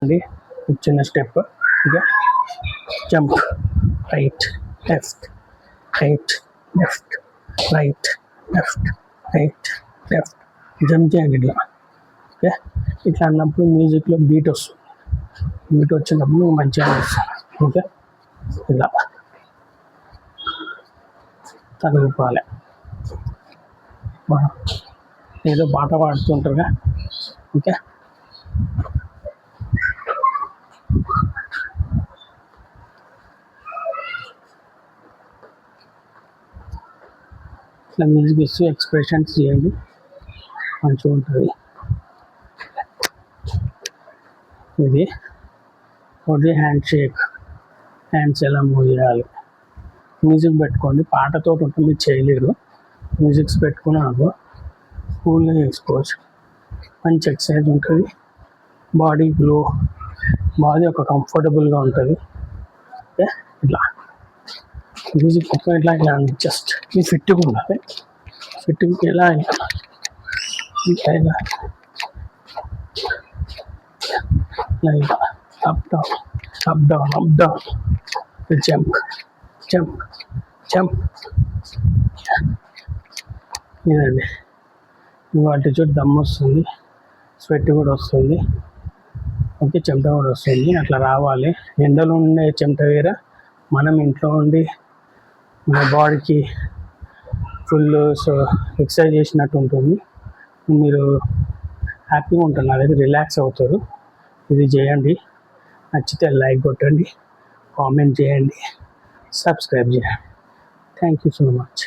అండి చిన్న స్టెప్ ఇక jump right left right left right left right left jump చేయండి ఇట్లా. ఓకే, ఇట్లా అన్నప్పుడు మ్యూజిక్లో బీట్ వస్తుంది. బీట్ వచ్చినప్పుడు మంచిగా అనిపిస్తుంది. ఓకే, ఇలా తగ్గిపోవాలి. ఏదో పాట పాడుతుంటారుగా. ఓకే, ఇట్లా మ్యూజిక్ ఇస్తూ ఎక్స్ప్రెషన్స్ చేయండి, మంచిగా ఉంటుంది. ఇది ఒకటి హ్యాండ్ షేక్, హ్యాండ్స్ ఎలా మూవ్ చేయాలి. మ్యూజిక్ పెట్టుకోండి, పాటతో ఉంటుంది మీరు చేయలేరు. మ్యూజిక్స్ పెట్టుకుని కూల్గా చేసుకోవచ్చు. మంచి ఎక్సర్సైజ్ ఉంటుంది, బాడీ గ్లో, బాడీ ఒక కంఫర్టబుల్గా ఉంటుంది. ఓకే, ఇట్లా మ్యూజిక్ పెట్టుకొని ఇట్లా ఇట్లా జస్ట్ మీ ఫిట్గా ఉండాలి. ఫిట్గా ఎలా ఇలా ఇలా ఇలా up down up down up down, jump jump jump. ఇదండి, వాటి చోటు దమ్ వస్తుంది, స్వెట్ కూడా వస్తుంది. ఓకే, చెమట కూడా వస్తుంది. అట్లా రావాలి. ఎండలో ఉండే చెమట వేరే, మనం ఇంట్లో ఉండి మన బాడీకి ఫుల్ ఎక్సర్సైజ్ చేసినట్టు ఉంటుంది. మీరు హ్యాపీగా ఉంటారు, అదే రిలాక్స్ అవుతారు. ఇది చేయండి. నచ్చితే లైక్ కొట్టండి, కామెంట్ చేయండి, సబ్స్క్రైబ్ చేయండి. Thank you so much.